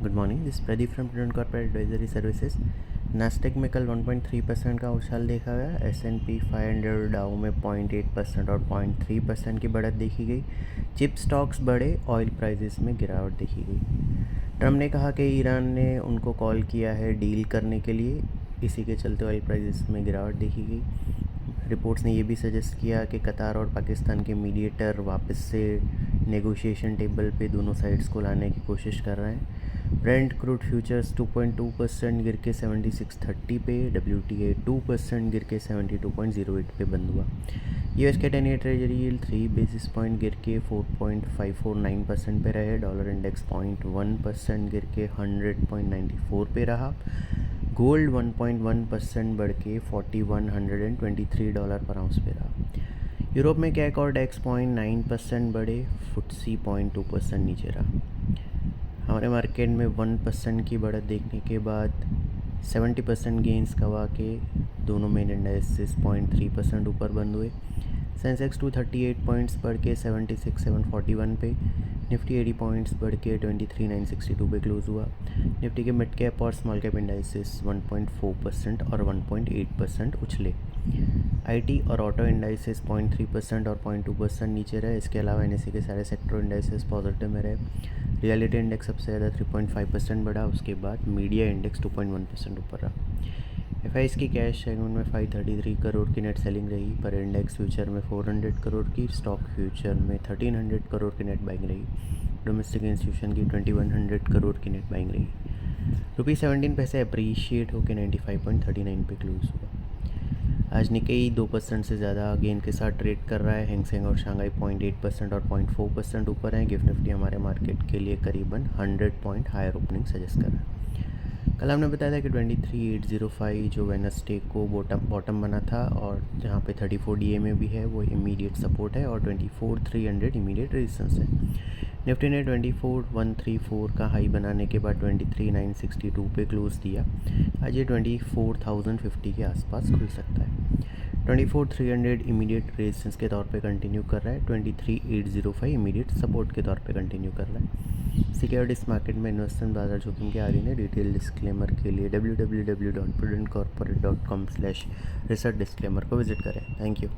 Good morning, this Pradeep from prudent corporate advisory services. Nasdaq में कल 1.3% का उछाल देखा गया। S&P 500 डाउ में 0.8% और 0.3% की बढ़त देखी गई। चिप स्टॉक्स बढ़े, ऑयल प्राइसेस में गिरावट देखी गई। ट्रम्प ने कहा कि ईरान ने उनको कॉल किया है डील करने के लिए, इसी के चलते ऑयल प्राइसेस में गिरावट देखी गई। रिपोर्ट्स ने ये भी सजेस्ट किया कि कतार और पाकिस्तान के मीडिएटर वापस से नेगोशिएशन टेबल पे दोनों साइड्स को लाने की कोशिश कर रहे हैं। ब्रेंट क्रूड फ्यूचर्स 2.2% गिर के 76.30 पे, WTI 2% गिर के 72.08 पे बंद हुआ। US के 10 year treasury yield 3 basis point गिर के 4.549% पे रहे। डॉलर इंडेक्स 0.1% गिर के 100.94 पे रहा। गोल्ड 1.1% बढ़ के $4123 पर आउंस पे रहा। यूरोप में कैक और डेक्स 0.9% बढ़े, फुट्सी 0.2% नीचे रहा। हमारे मार्केट में 1% की बढ़त देखने के बाद 70% गेंस गवा के दोनों मेन इंडाइसेस 0.3% ऊपर बंद हुए। सेंसेक्स 238 पॉइंट्स बढ़ के 76,741 पे, निफ्टी 80 पॉइंट्स बढ़ के 23,962 पे क्लोज हुआ। निफ्टी के मिड कैप और स्मॉल कैप इंडाइसेस 1.4% और 1.8% उछले। आईटी और ऑटो इंडाइसेस 0.3% और 0.2% नीचे रहे। इसके अलावा NSE के सारे सेक्टर इंडाइसेस पॉजिटिव में रहे। रियलिटी इंडेक्स सबसे ज़्यादा 3.5% बढ़ा, उसके बाद मीडिया इंडेक्स 2.1% ऊपर रहा। FIs की कैश सेगमेंट में 533 करोड़ की नेट सेलिंग रही, पर इंडेक्स फ्यूचर में 400 करोड़ की, स्टॉक फ्यूचर में 1300 करोड़ की नेट बाइंग रही। डोमेस्टिक इंस्टीट्यूशन की 2100 करोड़ की नेट बाइंग रही। ₹17 अप्रीशिएट होकर 95.39 पे क्लोज हुआ। आज निकेई 2% से ज़्यादा गेन के साथ ट्रेड कर रहा है। हैंगसेंग और शांघाई 0.8% और 0.4% ऊपर हैं। गिफ्ट निफ्टी हमारे मार्केट के लिए करीबन 100 पॉइंट हायर ओपनिंग सजेस्ट कर रहा है। कल हमने बताया था कि 23,805 जो वेडनेसडे को बॉटम बना था और जहाँ पे 34 DA में भी है, वो इमीडिएट सपोर्ट है और 24,300 इमीडिएट रेजिस्टेंस है। निफ्टी ने 24,134 का हाई बनाने के बाद 23,962 पे क्लोज दिया। आज ये 24,050 के आसपास खुल सकता है। 24,300 इमीडिएट रेजिस्टेंस के तौर पे कंटिन्यू कर रहा है। 23,805 इमीडिएट सपोर्ट के तौर पे कंटिन्यू कर रहा है। सिक्योरिटीज मार्केट में इन्वेस्टमेंट बाजार जोखिम के अधीन है। डिटेल डिस्क्लेमर के लिए www.prudentcorporate.com/research disclaimer को विजिट करें। Thank you.